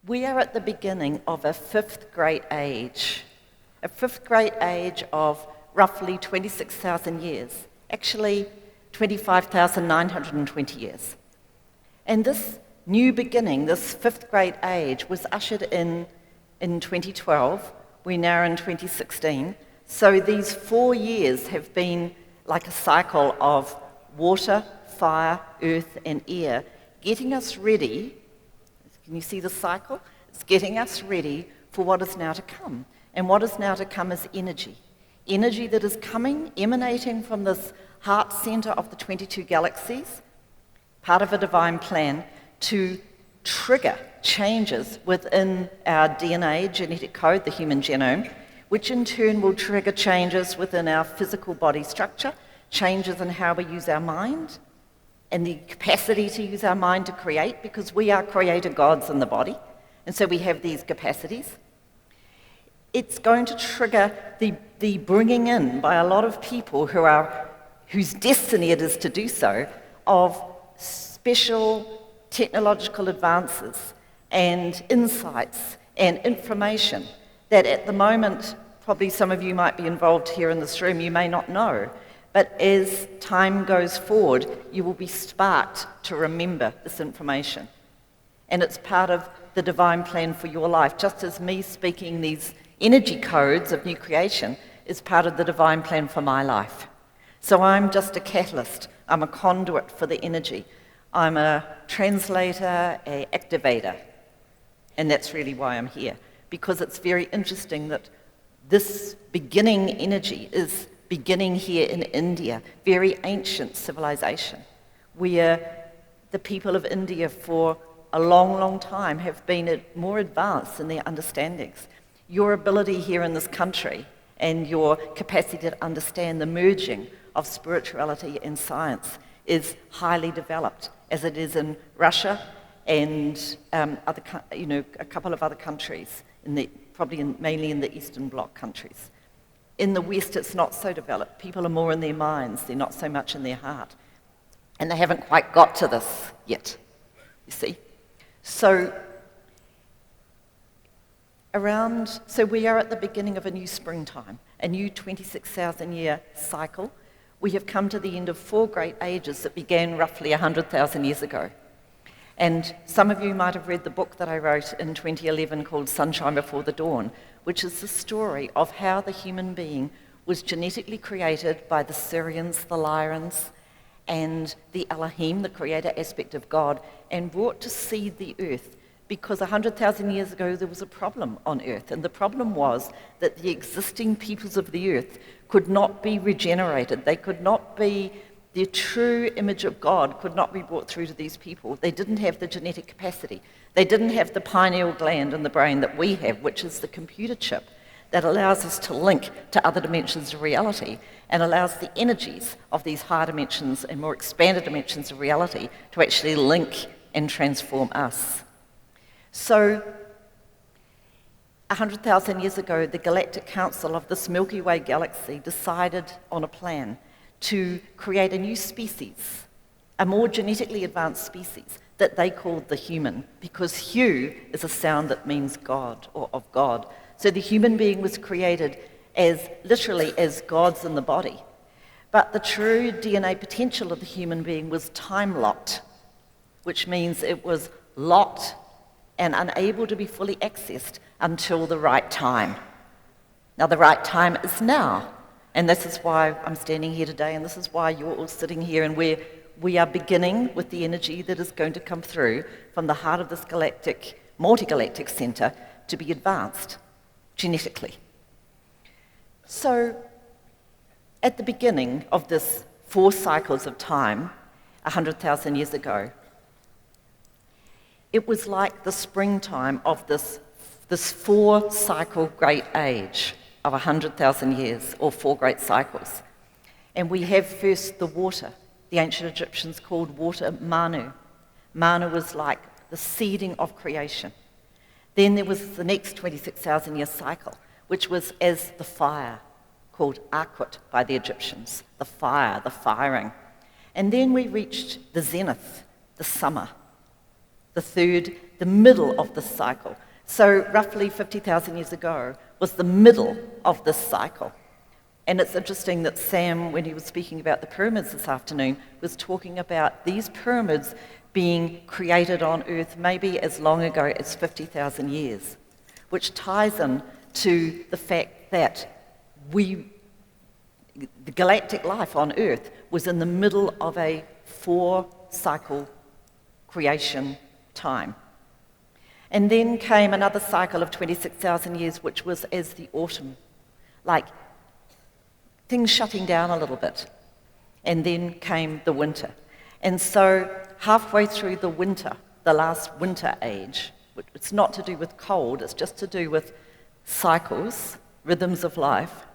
We are at the beginning of a fifth great age of roughly 26,000 years, actually 25,920 years. And this new beginning, this fifth great age, was ushered in 2012. We're now in 2016. So these 4 years have been like a cycle of water, fire, earth, and air, getting us ready. Can you see the cycle? It's getting us ready for what is now to come. And what is now to come is energy. Energy that is coming, emanating from this heart center of the 22 galaxies, part of a divine plan, to trigger changes within our DNA, genetic code, the human genome, which in turn will trigger changes within our physical body structure, changes in how we use our mind, and the capacity to use our mind to create, because we are creator gods in the body, and so we have these capacities. It's going to trigger the bringing in by a lot of people whose destiny it is to do so, of special technological advances and insights and information that at the moment, probably some of you might be involved here in this room, you may not know, but as time goes forward, you will be sparked to remember this information. And it's part of the divine plan for your life, just as me speaking these energy codes of new creation is part of the divine plan for my life. So I'm just a catalyst. I'm a conduit for the energy. I'm a translator, an activator. And that's really why I'm here, because it's very interesting that this beginning energy is beginning here in India, very ancient civilization, where the people of India for a long, long time have been more advanced in their understandings. Your ability here in this country and your capacity to understand the merging of spirituality and science is highly developed, as it is in Russia and a couple of other countries, mainly in the Eastern Bloc countries. In the West, it's not so developed. People are more in their minds. They're not so much in their heart. And they haven't quite got to this yet, you see. So we are at the beginning of a new springtime, a new 26,000-year cycle. We have come to the end of 4 great ages that began roughly 100,000 years ago. And some of you might have read the book that I wrote in 2011 called Sunshine Before the Dawn, which is the story of how the human being was genetically created by the Syrians, the Lyrians, and the Elohim, the creator aspect of God, and brought to seed the earth. Because 100,000 years ago there was a problem on earth, and the problem was that the existing peoples of the earth could not be regenerated. They could not be, the true image of God could not be brought through to these people. They didn't have the genetic capacity. They didn't have the pineal gland in the brain that we have, which is the computer chip that allows us to link to other dimensions of reality and allows the energies of these higher dimensions and more expanded dimensions of reality to actually link and transform us. So 100,000 years ago, the Galactic Council of this Milky Way galaxy decided on a plan to create a new species, a more genetically advanced species that they called the human, because Hu is a sound that means God or of God. So the human being was created as literally as gods in the body. But the true DNA potential of the human being was time-locked, which means it was locked and unable to be fully accessed until the right time. Now, the right time is now. And this is why I'm standing here today, and this is why you're all sitting here, and we are beginning with the energy that is going to come through from the heart of this galactic, multi-galactic center to be advanced genetically. So, at the beginning of this 4 cycles of time, 100,000 years ago, it was like the springtime of this 4-cycle great age of 100,000 years, or 4 great cycles. And we have first the water. The ancient Egyptians called water Manu. Manu was like the seeding of creation. Then there was the next 26,000-year cycle, which was as the fire, called Akut by the Egyptians, the fire, the firing. And then we reached the zenith, the summer, the middle of this cycle. So roughly 50,000 years ago was the middle of this cycle. And it's interesting that Sam, when he was speaking about the pyramids this afternoon, was talking about these pyramids being created on Earth maybe as long ago as 50,000 years, which ties in to the fact that the galactic life on Earth was in the middle of a 4-cycle creation time. And then came another cycle of 26,000 years, which was as the autumn, like things shutting down a little bit. And then came the winter. And so halfway through the winter, the last winter age, it's not to do with cold, it's just to do with cycles, rhythms of life,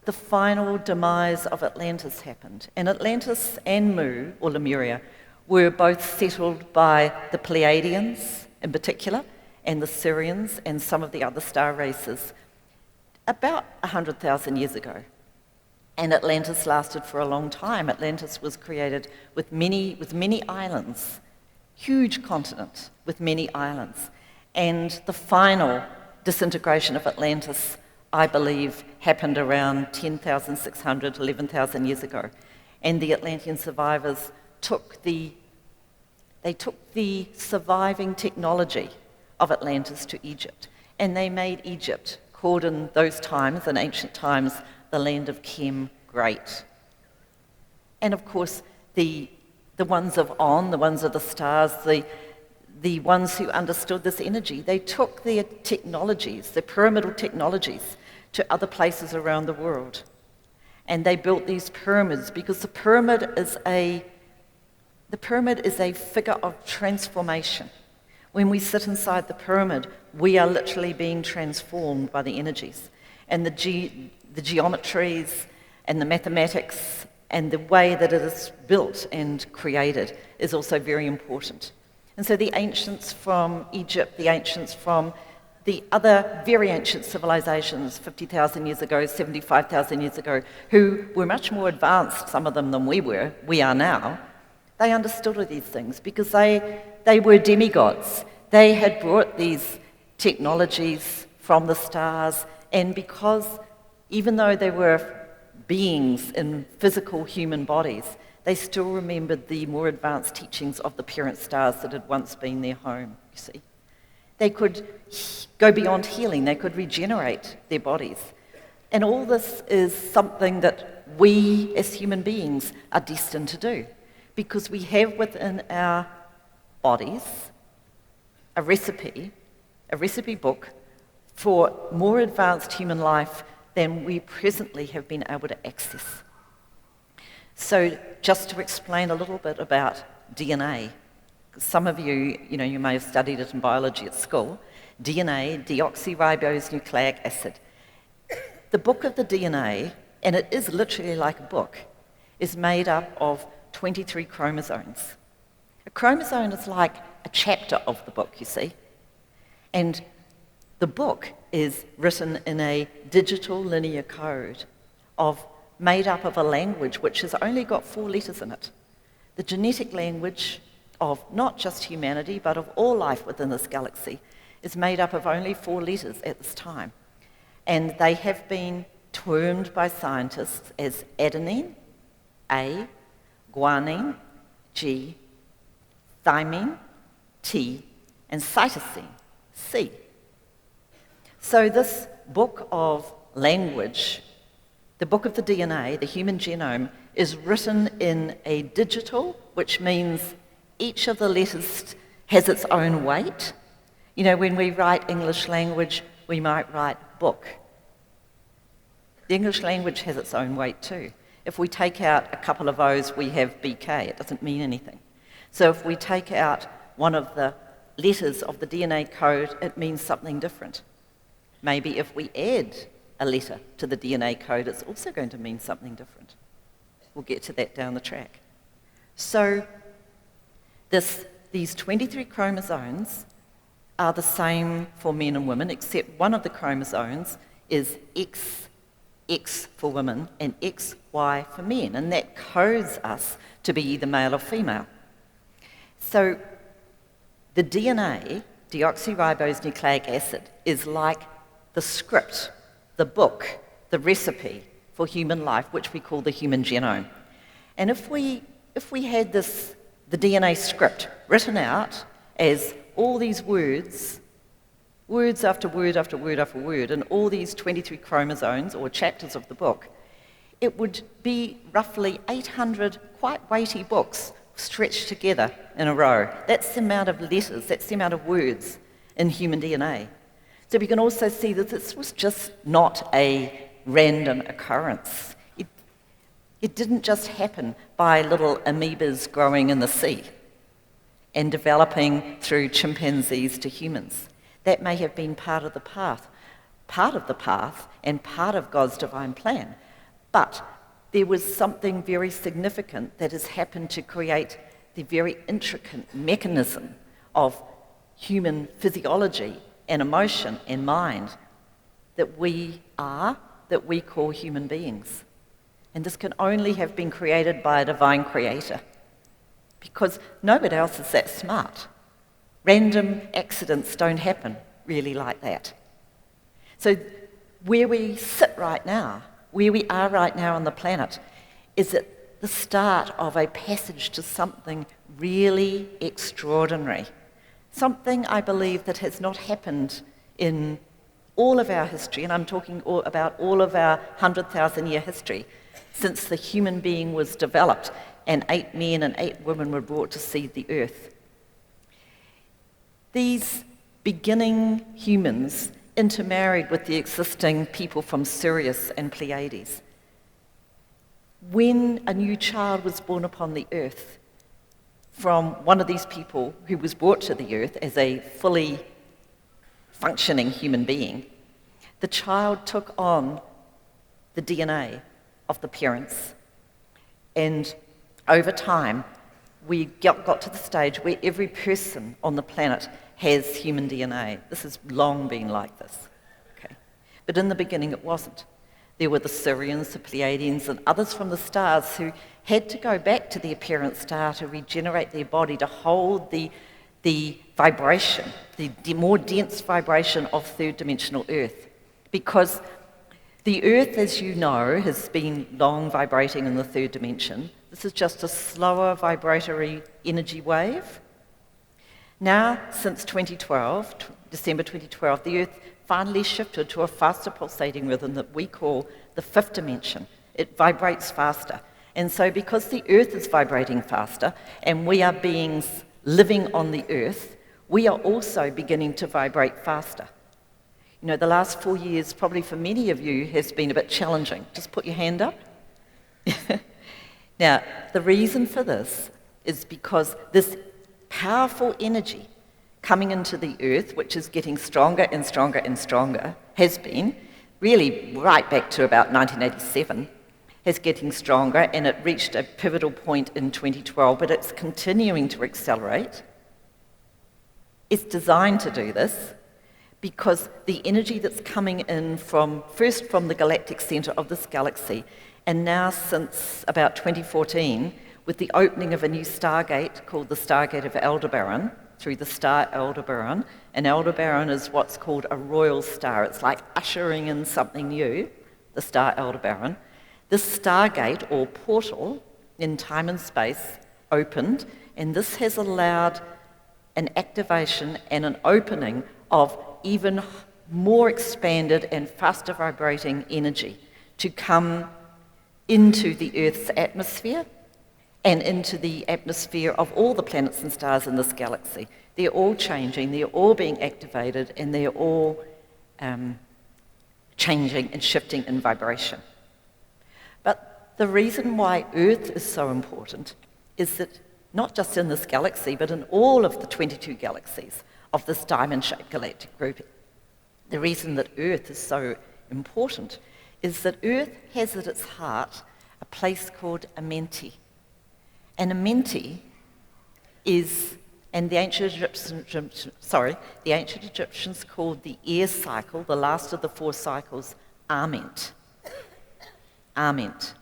the final demise of Atlantis happened. And Atlantis and Mu, or Lemuria, were both settled by the Pleiadians in particular, and the Syrians and some of the other star races about 100,000 years ago. And Atlantis lasted for a long time. Atlantis was created with many islands, huge continent with many islands. And the final disintegration of Atlantis, I believe, happened around 10,600, 11,000 years ago. And the Atlantean survivors took the surviving technology of Atlantis to Egypt. And they made Egypt, called in those times, in ancient times, the land of Chem, great. And of course, the ones of On, the ones of the stars, the ones who understood this energy, they took their technologies, their pyramidal technologies, to other places around the world. And they built these pyramids because the pyramid is a figure of transformation. When we sit inside the pyramid, we are literally being transformed by the energies. And the geometries and the mathematics and the way that it is built and created is also very important. And so the ancients from Egypt, the ancients from the other very ancient civilizations 50,000 years ago, 75,000 years ago, who were much more advanced, some of them, than we are now, they understood all these things because they were demigods. They had brought these technologies from the stars, and because even though they were beings in physical human bodies, they still remembered the more advanced teachings of the parent stars that had once been their home, you see. They could go beyond healing, they could regenerate their bodies. And all this is something that we as human beings are destined to do, because we have within our bodies a recipe book for more advanced human life than we presently have been able to access. So just to explain a little bit about DNA, some of you may have studied it in biology at school. DNA, deoxyribonucleic acid. The book of the DNA, and it is literally like a book, is made up of 23 chromosomes. A chromosome is like a chapter of the book, you see. And the book is written in a digital linear code made up of a language which has only got 4 letters in it. The genetic language of not just humanity, but of all life within this galaxy is made up of only 4 letters at this time. And they have been termed by scientists as adenine, A, guanine, G, thymine, T, and cytosine, C. So this book of language, the book of the DNA, the human genome, is written in a digital, which means each of the letters has its own weight. When we write English language, we might write book. The English language has its own weight too. If we take out a couple of O's, we have BK. It doesn't mean anything. So if we take out one of the letters of the DNA code, it means something different. Maybe if we add a letter to the DNA code, it's also going to mean something different. We'll get to that down the track. So these 23 chromosomes are the same for men and women, except one of the chromosomes is X for women and XY for men, and that codes us to be either male or female. So The DNA, deoxyribose nucleic acid, is like the script, the book, the recipe for human life, which we call the human genome. And if we had the DNA script written out as all these words after word after word after word, and all these 23 chromosomes or chapters of the book, it would be roughly 800 quite weighty books stretched together in a row. That's the amount of letters, that's the amount of words in human DNA. So we can also see that this was just not a random occurrence. It didn't just happen by little amoebas growing in the sea and developing through chimpanzees to humans. That may have been part of the path and part of God's divine plan. But there was something very significant that has happened to create the very intricate mechanism of human physiology and emotion and mind that we call human beings. And this can only have been created by a divine creator, because nobody else is that smart. Random accidents don't happen really like that. So where we sit right now, where we are right now on the planet, is at the start of a passage to something really extraordinary. Something, I believe, that has not happened in all of our history, and I'm talking about all of our 100,000-year history, since the human being was developed and 8 men and 8 women were brought to seed the earth. These beginning humans intermarried with the existing people from Sirius and Pleiades. When a new child was born upon the earth from one of these people who was brought to the earth as a fully functioning human being, the child took on the DNA of the parents, and over time we got to the stage where every person on the planet has human DNA. This has long been like this. Okay. But in the beginning it wasn't. There were the Sirians, the Pleiadians, and others from the stars who had to go back to their parent star to regenerate their body, to hold the vibration, the more dense vibration of third-dimensional Earth. Because the Earth, as you know, has been long vibrating in the third dimension. This is just a slower vibratory energy wave. Now, since 2012, December 2012, the Earth finally shifted to a faster pulsating rhythm that we call the fifth dimension. It vibrates faster. And so because the Earth is vibrating faster and we are beings living on the Earth, we are also beginning to vibrate faster. You know, the last 4 years, probably for many of you, has been a bit challenging. Just put your hand up. Now, the reason for this is because this powerful energy coming into the Earth, which is getting stronger and stronger and stronger, has been really right back to about 1987, is getting stronger, and it reached a pivotal point in 2012, but it's continuing to accelerate. It's designed to do this because the energy that's coming in first from the galactic center of this galaxy, and now since about 2014, with the opening of a new stargate called the Stargate of Aldebaran, through the star Aldebaran, and Aldebaran is what's called a royal star. It's like ushering in something new, the star Aldebaran. This stargate, or portal, in time and space, opened, and this has allowed an activation and an opening of even more expanded and faster vibrating energy to come into the Earth's atmosphere and into the atmosphere of all the planets and stars in this galaxy. They're all changing, they're all being activated, and they're all changing and shifting in vibration. But the reason why Earth is so important is that not just in this galaxy, but in all of the 22 galaxies of this diamond-shaped galactic grouping, the reason that Earth is so important is that Earth has at its heart a place called Amenti. And Amenti is, and the ancient Egyptians called the air cycle, the last of the 4 cycles, Ament. Ament.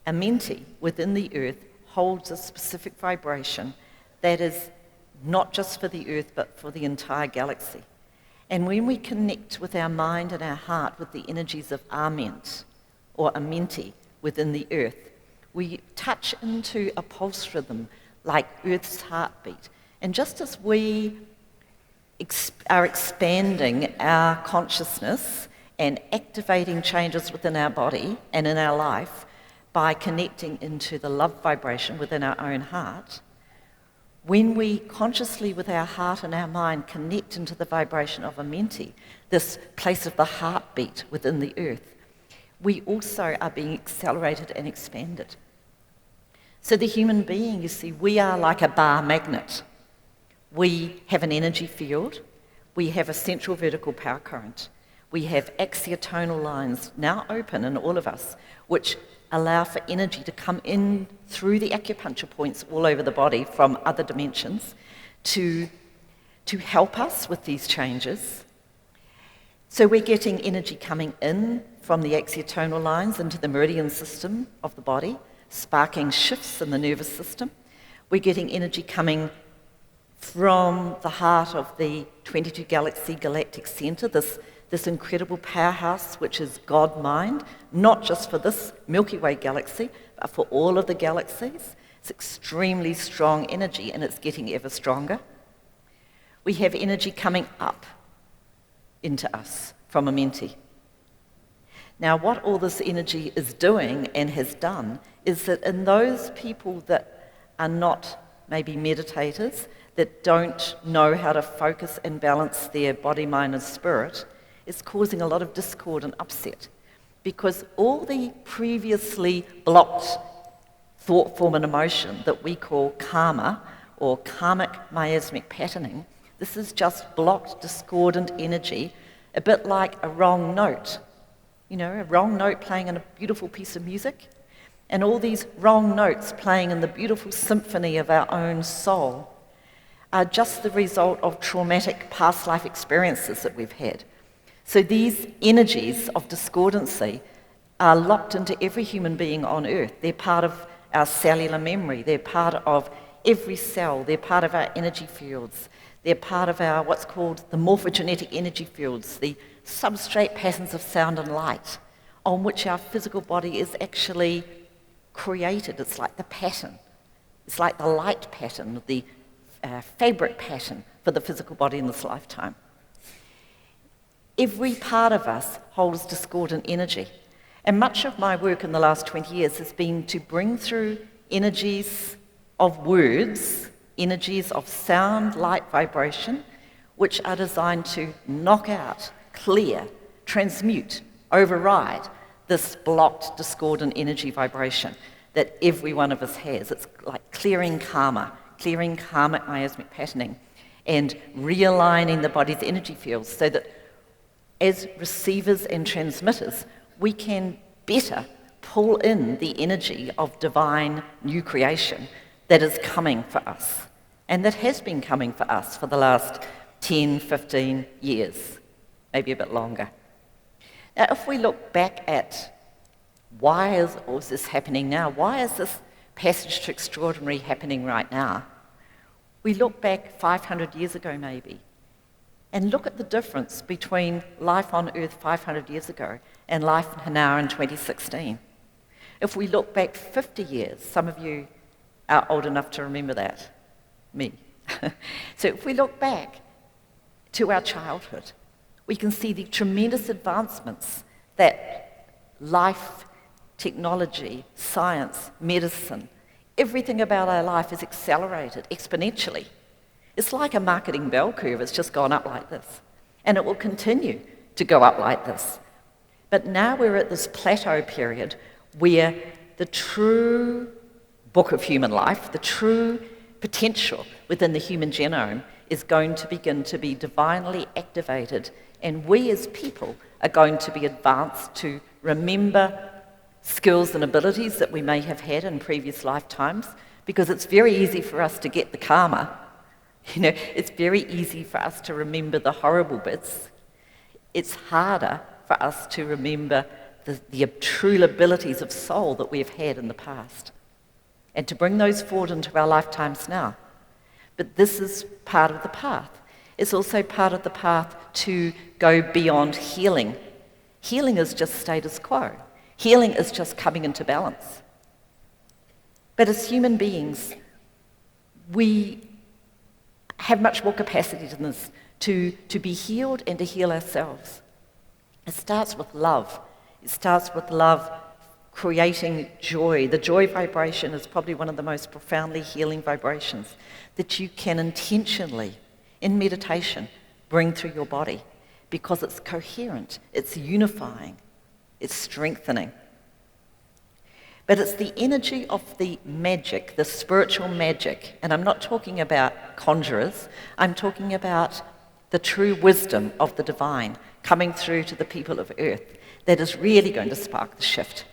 Amenti, within the Earth, holds a specific vibration that is not just for the Earth, but for the entire galaxy. And when we connect with our mind and our heart with the energies of Ament, or Amenti, within the Earth, we touch into a pulse rhythm like Earth's heartbeat. And just as we are expanding our consciousness and activating changes within our body and in our life by connecting into the love vibration within our own heart, when we consciously with our heart and our mind connect into the vibration of Amenti, this place of the heartbeat within the Earth, we also are being accelerated and expanded. So the human being, you see, we are like a bar magnet. We have an energy field, we have a central vertical power current, we have axiotonal lines now open in all of us, which allow for energy to come in through the acupuncture points all over the body from other dimensions to help us with these changes. So we're getting energy coming in from the axiotonal lines into the meridian system of the body, sparking shifts in the nervous system. We're getting energy coming from the heart of the 22 Galaxy Galactic Center, this incredible powerhouse which is God mind, not just for this Milky Way galaxy, but for all of the galaxies. It's extremely strong energy and it's getting ever stronger. We have energy coming up into us from Amenti. Now, what all this energy is doing and has done is that in those people that are not maybe meditators, that don't know how to focus and balance their body, mind, and spirit, it's causing a lot of discord and upset. Because all the previously blocked thought, form, and emotion that we call karma, or karmic miasmic patterning, this is just blocked, discordant energy, a bit like a wrong note. You know, a wrong note playing in a beautiful piece of music, and all these wrong notes playing in the beautiful symphony of our own soul are just the result of traumatic past life experiences that we've had. So these energies of discordancy are locked into every human being on Earth. They're part of our cellular memory. They're part of every cell. They're part of our energy fields. They're part of our what's called the morphogenetic energy fields, the substrate patterns of sound and light on which our physical body is actually created. It's like the pattern. It's like the light pattern, the fabric pattern for the physical body in this lifetime. Every part of us holds discordant energy. And much of my work in the last 20 years has been to bring through energies of words, energies of sound, light, vibration, which are designed to knock out, clear, transmute, override this blocked, discordant energy vibration that every one of us has. It's like clearing karma, clearing karmic miasmic patterning, and realigning the body's energy fields so that as receivers and transmitters, we can better pull in the energy of divine new creation that is coming for us, and that has been coming for us for the last 10, 15 years, maybe a bit longer. Now, if we look back at why is all this happening now, why is this passage to extraordinary happening right now, we look back 500 years ago maybe, and look at the difference between life on Earth 500 years ago and life now in 2016. If we look back 50 years, some of you are old enough to remember that, me. So if we look back to our childhood, we can see the tremendous advancements that life, technology, science, medicine, everything about our life is accelerated exponentially. It's like a marketing bell curve. It's just gone up like this. And it will continue to go up like this. But now we're at this plateau period where the true book of human life, the true potential within the human genome is going to begin to be divinely activated. And we as people are going to be advanced to remember skills and abilities that we may have had in previous lifetimes, because it's very easy for us to get the karma. You know, it's very easy for us to remember the horrible bits. It's harder for us to remember the true abilities of soul that we've had in the past, and to bring those forward into our lifetimes now. But this is part of the path. It's also part of the path to go beyond healing. Healing is just status quo. Healing is just coming into balance. But as human beings, we have much more capacity than this to be healed and to heal ourselves. It starts with love. It starts with love creating joy. The joy vibration is probably one of the most profoundly healing vibrations that you can intentionally, in meditation, bring through your body because it's coherent, it's unifying, it's strengthening. But it's the energy of the magic, the spiritual magic, and I'm not talking about conjurers, I'm talking about the true wisdom of the divine coming through to the people of Earth that is really going to spark the shift.